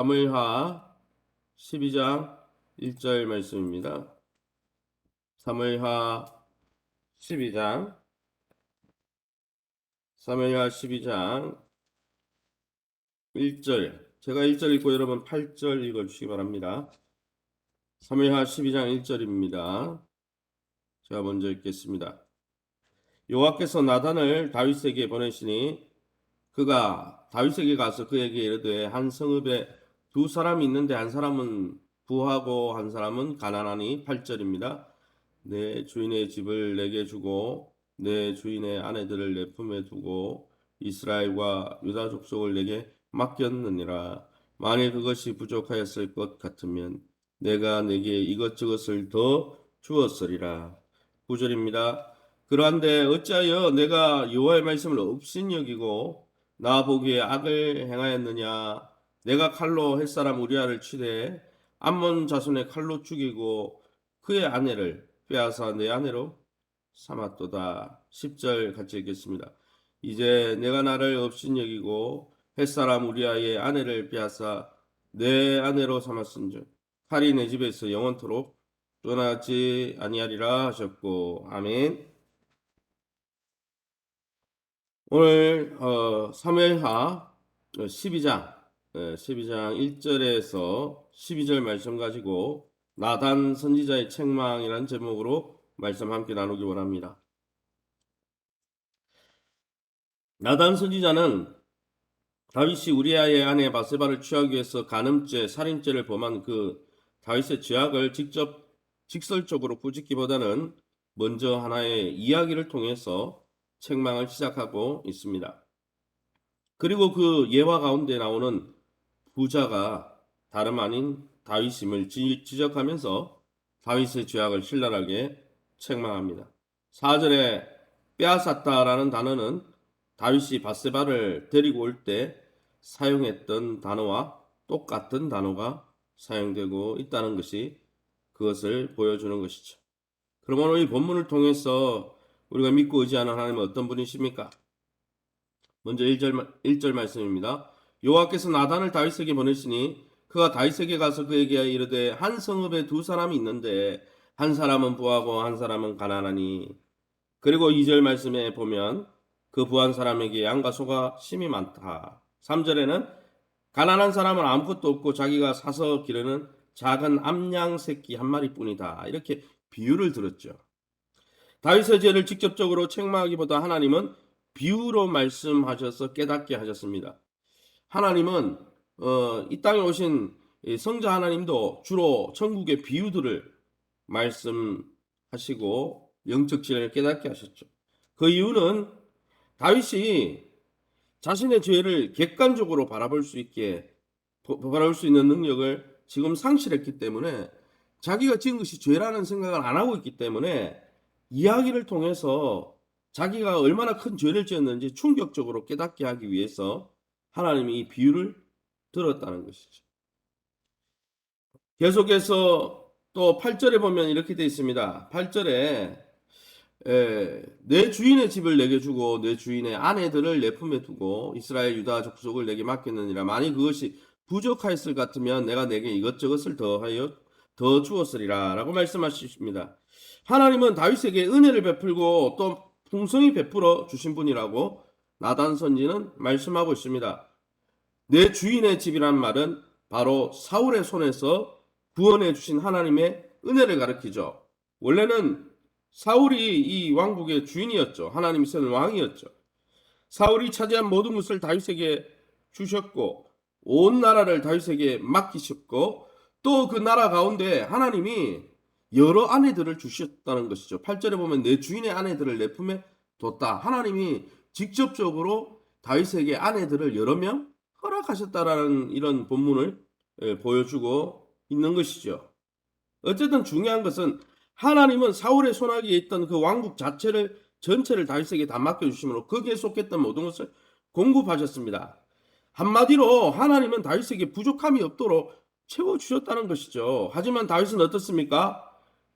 사무엘하 12장 1절 말씀입니다. 사무엘하 12장 1절, 제가 1절 읽고 여러분 8절 읽어주시기 바랍니다. 사무엘하 12장 1절입니다. 제가 먼저 읽겠습니다. 여호와께서 나단을 다윗에게 보내시니 그가 다윗에게 가서 그에게 이르되 한 성읍에 두 사람이 있는데 한 사람은 부하고 한 사람은 가난하니 8절입니다. 내 주인의 집을 내게 주고 내 주인의 아내들을 내 품에 두고 이스라엘과 유다 족속을 내게 맡겼느니라. 만일 그것이 부족하였을 것 같으면 내가 내게 이것저것을 더 주었으리라. 9절입니다. 그러한데 어찌하여 내가 여호와의 말씀을 업신여기고 나 보기에 악을 행하였느냐. 내가 칼로 햇사람 우리아를 치되 암몬 자손의 칼로 죽이고 그의 아내를 빼앗아 내 아내로 삼았도다. 10절 같이 읽겠습니다. 이제 내가 나를 업신여기고 햇사람 우리아의 아내를 빼앗아 내 아내로 삼았은즉 칼이 내 집에서 영원토록 떠나지 아니하리라 하셨고. 아멘. 오늘 사무엘하 12장 1절에서 12절 말씀 가지고 나단 선지자의 책망이라는 제목으로 말씀 함께 나누기 원합니다. 나단 선지자는 다윗이 우리아의 아내 바세바를 취하기 위해서 간음죄, 살인죄를 범한 그 다윗의 죄악을 직접 직설적으로 꾸짖기보다는 먼저 하나의 이야기를 통해서 책망을 시작하고 있습니다. 그리고 그 예화 가운데 나오는 부자가 다름 아닌 다윗임을 지적하면서 다윗의 죄악을 신랄하게 책망합니다. 4절에 빼앗았다라는 단어는 다윗이 바세바를 데리고 올 때 사용했던 단어와 똑같은 단어가 사용되고 있다는 것이 그것을 보여주는 것이죠. 그러면 오늘 이 본문을 통해서 우리가 믿고 의지하는 하나님은 어떤 분이십니까? 먼저 1절 말씀입니다. 여호와께서 나단을 다윗에게 보내시니 그가 다윗에게 가서 그에게 이르되 한 성읍에 두 사람이 있는데 한 사람은 부하고 한 사람은 가난하니. 그리고 2절 말씀에 보면 그 부한 사람에게 양과 소가 심이 많다. 3절에는 가난한 사람은 아무것도 없고 자기가 사서 기르는 작은 암양 새끼 한 마리뿐이다. 이렇게 비유를 들었죠. 다윗의 죄를 직접적으로 책망하기보다 하나님은 비유로 말씀하셔서 깨닫게 하셨습니다. 하나님은 이 땅에 오신 성자 하나님도 주로 천국의 비유들을 말씀하시고 영적 지혜를 깨닫게 하셨죠. 그 이유는 다윗이 자신의 죄를 객관적으로 바라볼 수 있는 능력을 지금 상실했기 때문에, 자기가 지은 것이 죄라는 생각을 안 하고 있기 때문에 이야기를 통해서 자기가 얼마나 큰 죄를 지었는지 충격적으로 깨닫게 하기 위해서 하나님이 이 비유를 들었다는 것이죠. 계속해서 또 8절에 보면 이렇게 되어 있습니다. 8절에 내 주인의 집을 내게 주고 내 주인의 아내들을 내 품에 두고 이스라엘 유다 족속을 내게 맡겼느니라. 만일 그것이 부족하였을 같으면 내가 내게 이것저것을 더 주었으리라 라고 말씀하십니다. 하나님은 다윗에게 은혜를 베풀고 또 풍성히 베풀어 주신 분이라고 나단 선지는 말씀하고 있습니다. 내 주인의 집이란 말은 바로 사울의 손에서 구원해 주신 하나님의 은혜를 가리키죠. 원래는 사울이 이 왕국의 주인이었죠. 하나님이 세운 왕이었죠. 사울이 차지한 모든 것을 다윗에게 주셨고 온 나라를 다윗에게 맡기셨고 또 그 나라 가운데 하나님이 여러 아내들을 주셨다는 것이죠. 8절에 보면 내 주인의 아내들을 내 품에 뒀다. 하나님이 직접적으로 다윗에게 아내들을 여러 명 허락하셨다라는 이런 본문을 보여주고 있는 것이죠. 어쨌든 중요한 것은 하나님은 사울의 손아귀에 있던 그 왕국 전체를 다윗에게 다 맡겨주심으로 거기에 속했던 모든 것을 공급하셨습니다. 한마디로 하나님은 다윗에게 부족함이 없도록 채워주셨다는 것이죠. 하지만 다윗은 어떻습니까?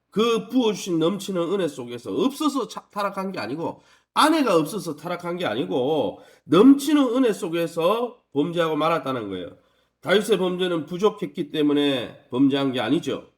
그 부어주신 넘치는 은혜 속에서 없어서 타락한 게 아니고, 아내가 없어서 타락한 게 아니고 넘치는 은혜 속에서 범죄하고 말았다는 거예요. 다윗의 범죄는 부족했기 때문에 범죄한 게 아니죠.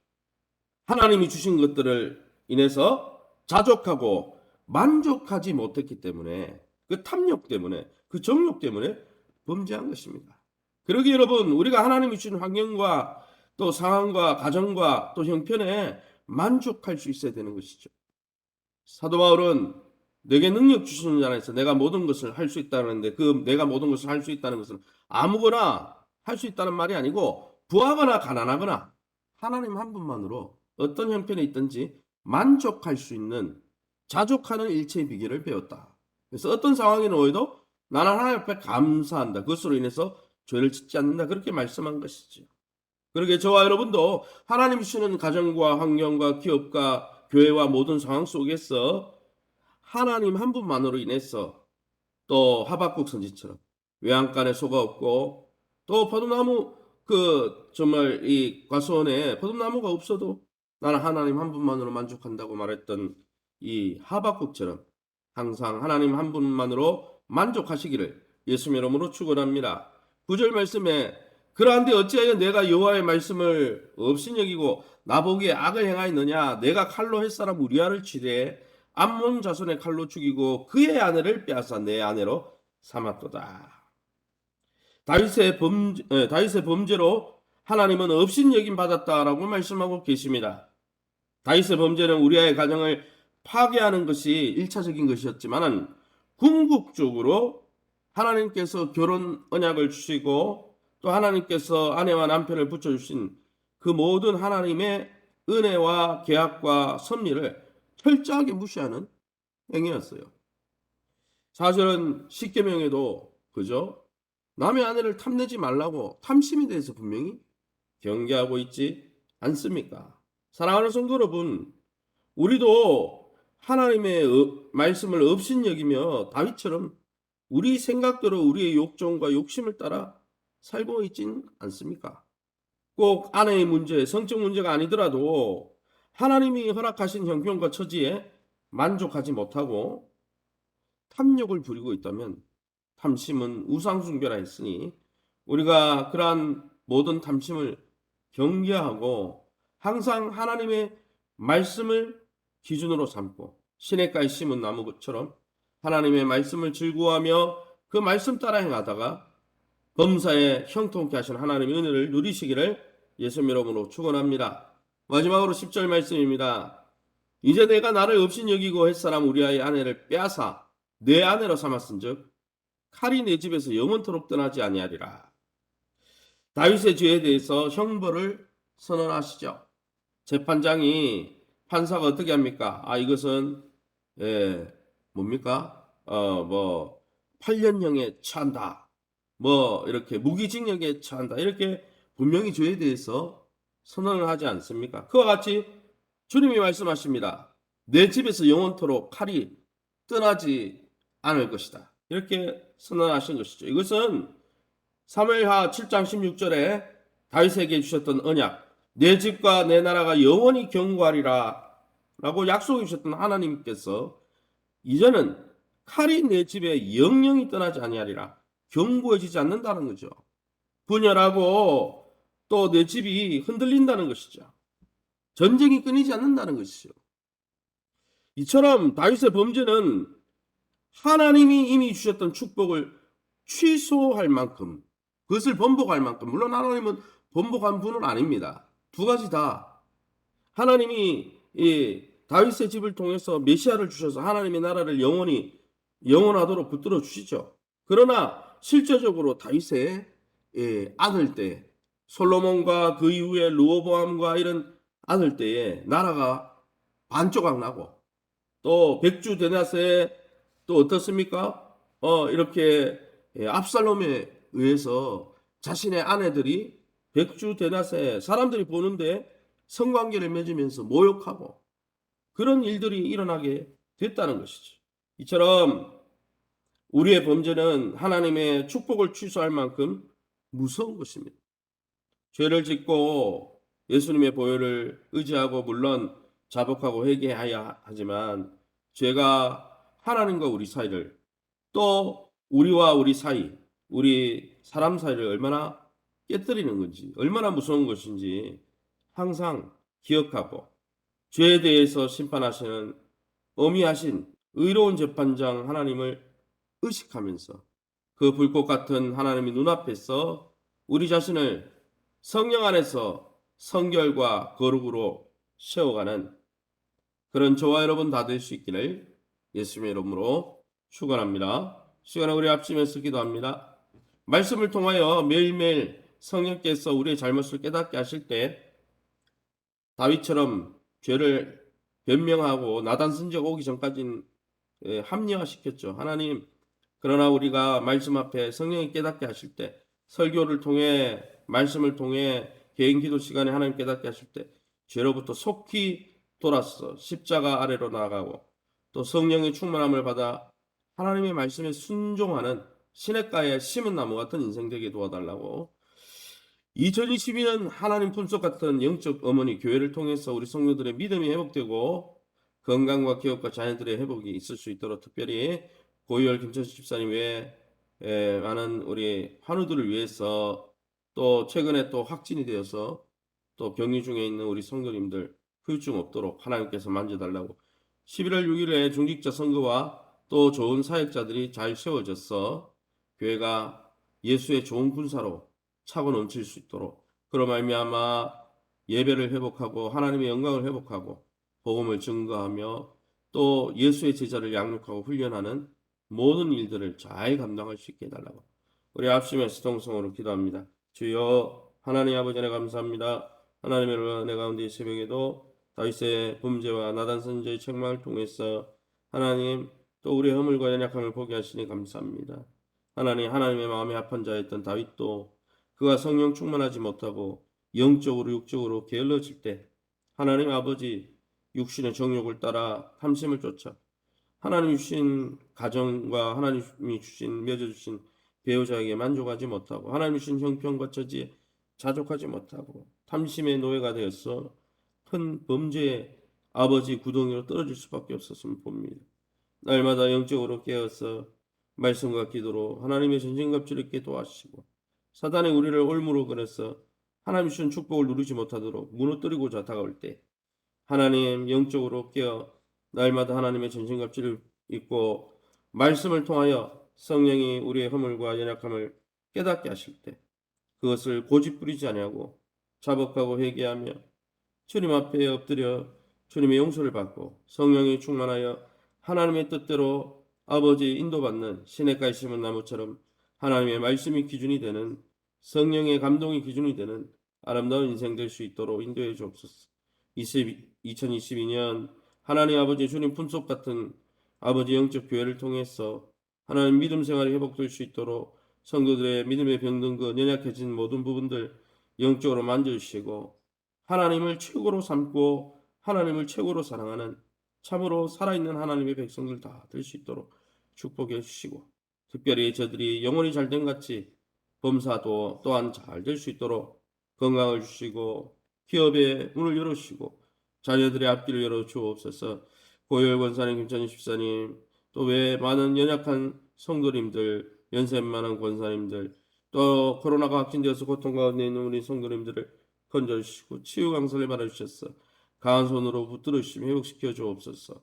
하나님이 주신 것들을 인해서 자족하고 만족하지 못했기 때문에, 그 탐욕 때문에, 그 정욕 때문에 범죄한 것입니다. 그러기 여러분, 우리가 하나님이 주신 환경과 또 상황과 가정과 또 형편에 만족할 수 있어야 되는 것이죠. 사도 바울은 내게 능력 주시는 자 안에서 내가 모든 것을 할 수 있다는데, 그 내가 모든 것을 할 수 있다는 것은 아무거나 할 수 있다는 말이 아니고 부하거나 가난하거나 하나님 한 분만으로 어떤 형편에 있든지 만족할 수 있는 자족하는 일체의 비결을 배웠다. 그래서 어떤 상황에 놓여도 나는 하나님 앞에 감사한다. 그것으로 인해서 죄를 짓지 않는다. 그렇게 말씀한 것이죠. 그러게 저와 여러분도 하나님 주시는 가정과 환경과 기업과 교회와 모든 상황 속에서 하나님 한 분만으로 인해서 또 하박국 선지처럼 외양간에 소가 없고 또 포도나무 정말 이 과수원에 포도나무가 없어도 나는 하나님 한 분만으로 만족한다고 말했던 이 하박국처럼 항상 하나님 한 분만으로 만족하시기를 예수님의 이름으로 축원합니다. 9절 말씀에 그러한데 어찌하여 내가 여호와의 말씀을 없인 여기고 나보기에 악을 행하였느냐. 내가 칼로 햇사람 우리아를 치되 암몬 자손의 칼로 죽이고 그의 아내를 빼앗아 내 아내로 삼았도다. 다윗의 범죄로 하나님은 업신 여김 받았다라고 말씀하고 계십니다. 다윗의 범죄는 우리아의 가정을 파괴하는 것이 1차적인 것이었지만 궁극적으로 하나님께서 결혼 언약을 주시고 또 하나님께서 아내와 남편을 붙여주신 그 모든 하나님의 은혜와 계약과 섭리를 철저하게 무시하는 행위였어요. 사실은 십계명에도 그죠? 남의 아내를 탐내지 말라고 탐심에 대해서 분명히 경계하고 있지 않습니까? 사랑하는 성도 여러분, 우리도 하나님의 말씀을 업신 여기며 다윗처럼 우리 생각대로 우리의 욕정과 욕심을 따라 살고 있진 않습니까? 꼭 아내의 문제, 성적 문제가 아니더라도 하나님이 허락하신 형편과 처지에 만족하지 못하고 탐욕을 부리고 있다면 탐심은 우상숭배라 했으니 우리가 그러한 모든 탐심을 경계하고 항상 하나님의 말씀을 기준으로 삼고 시냇가에 심은 나무처럼 하나님의 말씀을 즐거워하며 그 말씀 따라 행하다가 범사에 형통케 하신 하나님의 은혜를 누리시기를 예수님 이름으로 축원합니다. 마지막으로 10절 말씀입니다. 이제 내가 나를 없인 여기고 햇사람 우리아의 아내를 빼앗아 내 아내로 삼았은즉 칼이 내 집에서 영원토록 떠나지 아니하리라. 다윗의 죄에 대해서 형벌을 선언하시죠. 재판장이 판사가 어떻게 합니까? 이것은 뭡니까? 8년형에 처한다. 이렇게 무기징역에 처한다. 이렇게 분명히 죄에 대해서 선언을 하지 않습니까? 그와 같이 주님이 말씀하십니다. 내 집에서 영원토록 칼이 떠나지 않을 것이다. 이렇게 선언하신 것이죠. 이것은 사무엘하 7장 16절에 다윗에게 주셨던 언약, 내 집과 내 나라가 영원히 경고하리라 라고 약속해 주셨던 하나님께서 이제는 칼이 내 집에 영영이 떠나지 아니하리라 경고해지지 않는다는 거죠. 분열하고 또 내 집이 흔들린다는 것이죠. 전쟁이 끊이지 않는다는 것이죠. 이처럼 다윗의 범죄는 하나님이 이미 주셨던 축복을 취소할 만큼, 그것을 번복할 만큼, 물론 하나님은 번복한 분은 아닙니다. 두 가지 다 하나님이 다윗의 집을 통해서 메시아를 주셔서 하나님의 나라를 영원하도록 붙들어 주시죠. 그러나 실제적으로 다윗의 아들 때 솔로몬과 그 이후에 르호보암과 이런 아들 때에 나라가 반조각 나고 또 백주 데나스에 또 어떻습니까? 이렇게 압살롬에 의해서 자신의 아내들이 백주 데나스에 사람들이 보는데 성관계를 맺으면서 모욕하고 그런 일들이 일어나게 됐다는 것이죠. 이처럼 우리의 범죄는 하나님의 축복을 취소할 만큼 무서운 것입니다. 죄를 짓고 예수님의 보혈을 의지하고 물론 자복하고 회개해야 하지만 죄가 하나님과 우리 사이를 또 우리와 우리 사이, 우리 사람 사이를 얼마나 깨뜨리는 건지 얼마나 무서운 것인지 항상 기억하고 죄에 대해서 심판하시는 어미하신 의로운 재판장 하나님을 의식하면서 그 불꽃 같은 하나님의 눈앞에서 우리 자신을 성령 안에서 성결과 거룩으로 세워가는 그런 저와 여러분 다 될 수 있기를 예수님의 이름으로 축원합니다. 시간에 우리 합심해서 기도합니다. 말씀을 통하여 매일매일 성령께서 우리의 잘못을 깨닫게 하실 때 다윗처럼 죄를 변명하고 나단 선지자가 오기 전까지는 합리화시켰죠. 하나님, 그러나 우리가 말씀 앞에 성령이 깨닫게 하실 때 설교를 통해 말씀을 통해 개인 기도 시간에 하나님 깨닫게 하실 때 죄로부터 속히 돌아서 십자가 아래로 나아가고 또 성령의 충만함을 받아 하나님의 말씀에 순종하는 시냇가에 심은 나무 같은 인생 되게 도와달라고 2022년 하나님 품속 같은 영적 어머니 교회를 통해서 우리 성도들의 믿음이 회복되고 건강과 기업과 자녀들의 회복이 있을 수 있도록 특별히 고유열 김천수 집사님 외에 많은 우리 환우들을 위해서 또 최근에 또 확진이 되어서 또 격리 중에 있는 우리 성도님들 후유증 없도록 하나님께서 만져달라고 11월 6일에 중직자 선거와 또 좋은 사역자들이 잘 세워져서 교회가 예수의 좋은 군사로 차고 넘칠 수 있도록 그로 말미암아 예배를 회복하고 하나님의 영광을 회복하고 복음을 증거하며 또 예수의 제자를 양육하고 훈련하는 모든 일들을 잘 감당할 수 있게 해달라고 우리 합심해서 동성으로 기도합니다. 주여 하나님 아버지 네 감사합니다. 하나님의 은혜 가운데 이 새벽에도 다윗의 범죄와 나단 선지자의 책망을 통해서 하나님 또 우리의 허물과 연약함을 보게 하시니 감사합니다. 하나님의 마음에 합한 자였던 다윗도 그가 성령 충만하지 못하고 영적으로 육적으로 게을러질 때 하나님 아버지 육신의 정욕을 따라 탐심을 쫓아 하나님이 주신 가정과 하나님이 주신 맺어주신 배우자에게 만족하지 못하고 하나님이 주신 형편과 처지에 자족하지 못하고 탐심의 노예가 되어서 큰 범죄의 아버지 구덩이로 떨어질 수밖에 없었음을 봅니다. 날마다 영적으로 깨어서 말씀과 기도로 하나님의 전진갑주를 있게 도와주시고 사단의 우리를 올무로 그래서 하나님 주신 축복을 누리지 못하도록 무너뜨리고자 다가올 때 하나님 영적으로 깨어 날마다 하나님의 전신갑주를 입고 말씀을 통하여 성령이 우리의 허물과 연약함을 깨닫게 하실 때 그것을 고집부리지 아니하고 자복하고 회개하며 주님 앞에 엎드려 주님의 용서를 받고 성령이 충만하여 하나님의 뜻대로 아버지 인도받는 시냇가에 심은 나무처럼 하나님의 말씀이 기준이 되는 성령의 감동이 기준이 되는 아름다운 인생 될 수 있도록 인도해 주옵소서. 2022년 하나님 아버지 주님 품속 같은 아버지 영적 교회를 통해서 하나님 믿음 생활이 회복될 수 있도록 성도들의 믿음의 병든 연약해진 모든 부분들 영적으로 만져주시고 하나님을 최고로 삼고 하나님을 최고로 사랑하는 참으로 살아있는 하나님의 백성들 다 될 수 있도록 축복해 주시고 특별히 저들이 영혼이 잘된 같이 범사도 또한 잘 될 수 있도록 건강을 주시고 기업의 문을 열어주시고 자녀들의 앞길을 열어주옵소서. 고열 권사님, 김찬희 집사님, 또 외 많은 연약한 성도님들, 연세 많은 권사님들, 또 코로나가 확진되어서 고통 가운데 있는 우리 성도님들을 건져주시고 치유 강설을 받아주셔서 강한 손으로 붙들어 주시며 회복시켜 주옵소서.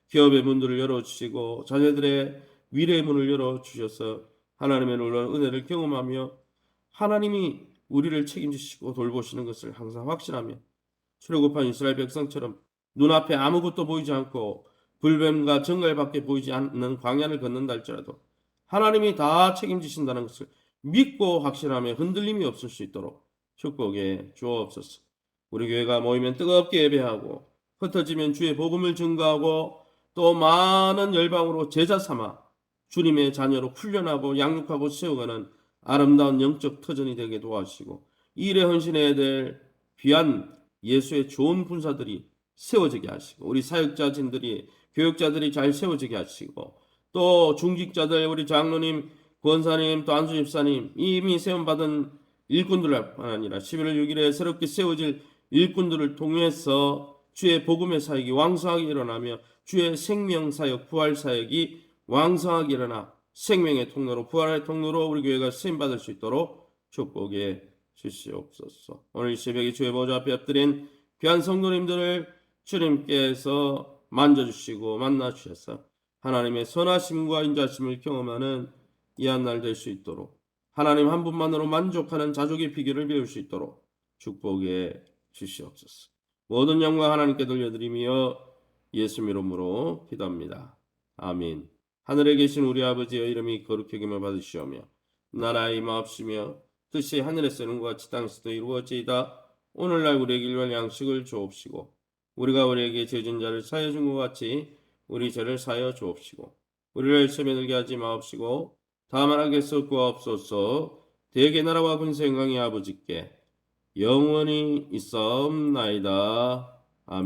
기업의 문들을 열어주시고 자녀들의 미래의 문을 열어주셔서 하나님의 놀라운 은혜를 경험하며 하나님이 우리를 책임지시고 돌보시는 것을 항상 확신하며 출애굽한 이스라엘 백성처럼 눈앞에 아무것도 보이지 않고 불뱀과 정갈밖에 보이지 않는 광야를 걷는다 할지라도 하나님이 다 책임지신다는 것을 믿고 확신하며 흔들림이 없을 수 있도록 축복해 주옵소서. 우리 교회가 모이면 뜨겁게 예배하고 흩어지면 주의 복음을 증거하고 또 많은 열방으로 제자 삼아 주님의 자녀로 훈련하고 양육하고 세워가는 아름다운 영적 터전이 되게 도와주시고 이 일에 헌신해야 될 귀한 예수의 좋은 군사들이 세워지게 하시고 우리 사역자진들이 교육자들이 잘 세워지게 하시고 또 중직자들 우리 장로님 권사님 또 안수 집사님 이미 세움받은 일꾼들뿐 아니라 11월 6일에 새롭게 세워질 일꾼들을 통해서 주의 복음의 사역이 왕성하게 일어나며 주의 생명 사역 부활 사역이 왕성하게 일어나 생명의 통로로 부활의 통로로 우리 교회가 쓰임받을 수 있도록 축복해 주시옵소서. 오늘 이 새벽에 주의 보좌 앞에 엎드린 귀한 성도님들을 주님께서 만져주시고 만나주셔서 하나님의 선하심과 인자심을 경험하는 이 한 날 될 수 있도록, 하나님 한 분만으로 만족하는 자족의 비결을 배울 수 있도록 축복해 주시옵소서. 모든 영광 하나님께 돌려드리며 예수 이름으로 기도합니다. 아멘. 하늘에 계신 우리 아버지의 이름이 거룩히 여김을 받으시오며 나라의 임하옵시며 뜻이 하늘에서 이룬 것 같이 땅에서도 이루어지이다. 오늘날 우리에게 일용할 양식을 주옵시고 우리가 우리에게 죄진 자를 사하여 준 것 같이 우리 죄를 사하여 주옵시고 우리를 시험에 들게 하지 마옵시고 다만 악에서 구하옵소서. 대개 나라와 권세 영광의 아버지께 영원히 있사옵나이다.